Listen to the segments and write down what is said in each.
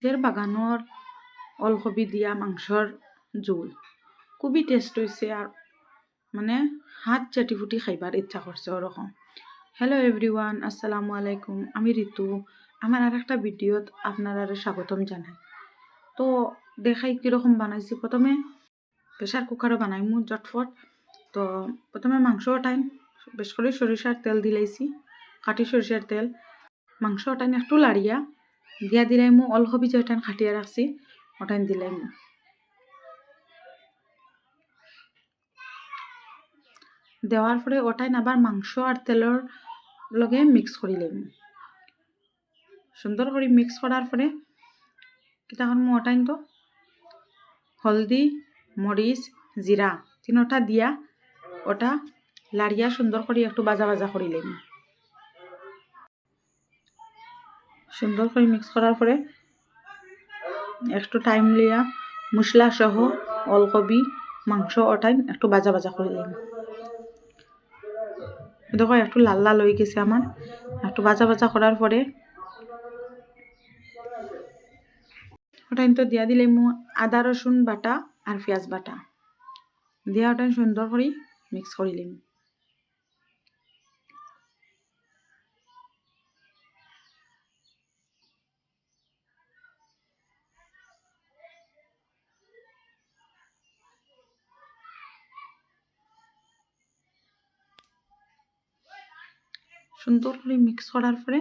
এর বাগানোর ওলকপি দিয়া মাংসর ঝোল খুবই টেস্ট হয়েছে আর মানে হাত চাটি ফুটি খাইবার ইচ্ছা করছে ওরকম। হ্যালো এভরিওয়ান, আসসালামু আলাইকুম। আমি ঋতু। আমার আর একটা ভিডিওত আপনারা স্বাগতম জানাই। তো দেখাই কীরকম বানাইছি। প্রথমে প্রেশার কুকারও বানাইমু জটফট। তো প্রথমে মাংস ওঠাইন, বেশ করে সরিষার তেল দিলাইছি, কাটি সরিষার তেল। মাংস ওটাইন একটু লাড়িয়া দিয়া দিলাইমু ওলকপি যে ওটাইন খাটিয়া রাখছি ওটাইন দিলাইমু। দেওয়ার পরে ওটাইন আবার মাংস আর তেলের লগে মিক্স করি লাইমু। সুন্দর করে মিক্স করার পরে তখন ওটাইন তো হলদি, মরিচ, জিরা তিনোটা দিয়া ওটা লাড়িয়া সুন্দর করে একটু ভাজা ভাজা করি লাইমু। সুন্দর করে মিক্স করার পরে একটু টাইম লিয়া মশলা সহ ওলকপি মাংস ওটাই একটু ভাজা ভাজা করে লাইমু। দেখো একটু লাল লাল হয়ে গেছে আমার। একটু ভাজা ভাজা করার পরে ওটাই তো দিয়া দিলাইমু আদা রসুন বাটা আর পেঁয়াজ বাটা দিয়া ওটাই সুন্দর করে মিক্স করে লাইমু। সুন্দর করে মিক্স করার পরে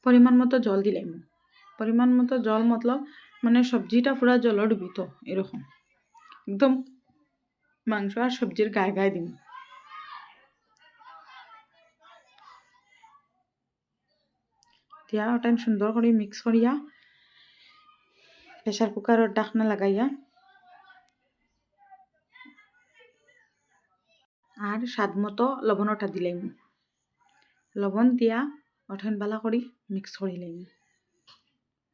পরিমাণ মতো জল দিলাইমু। পরিমাণ মতো জল মতলব মানে সবজিটা পুরা জলের ডুবিত এরকম একদম মাংস আর সবজির গায়ে গায়ে দিম। দিয়া ওটাই সুন্দর করে মিক্স করিয়া প্রেশার কুকারের ঢাকনা লাগাইয়া আর স্বাদ মতো লবণ ওটা দিলাইমু। লবণ দিয়া ওঠান বালা করি মিক্স করি লাইমু।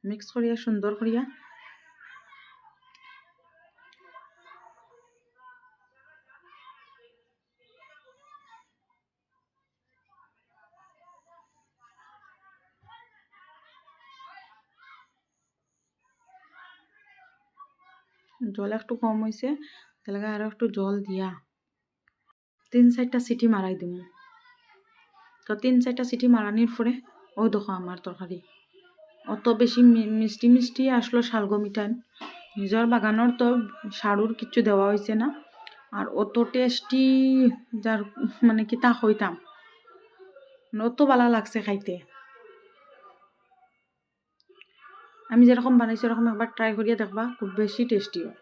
মিক্স করিয়া সুন্দর করিয়া জল একটু কম হয়েছে তাহলে আরো একটু জল দিয়া 3-4টা সিটি মারাই দিব। তো 3-4টা সিটি মারানির পরে ও দেখো আমার তরকারি অত বেশি মিষ্টি মিষ্টি আসলো শালগম মিঠান। নিজের বাগানোর তো সারুর কিছু দেওয়া হয়েছে না আর অত টেস্টি যার মানে কি তা হইতাম অত ভালো লাগছে খাইতে। আমি যেরকম বানাইছি এরকম একবার ট্রাই করিয়া দেখবা, খুব বেশি টেস্টি হয়।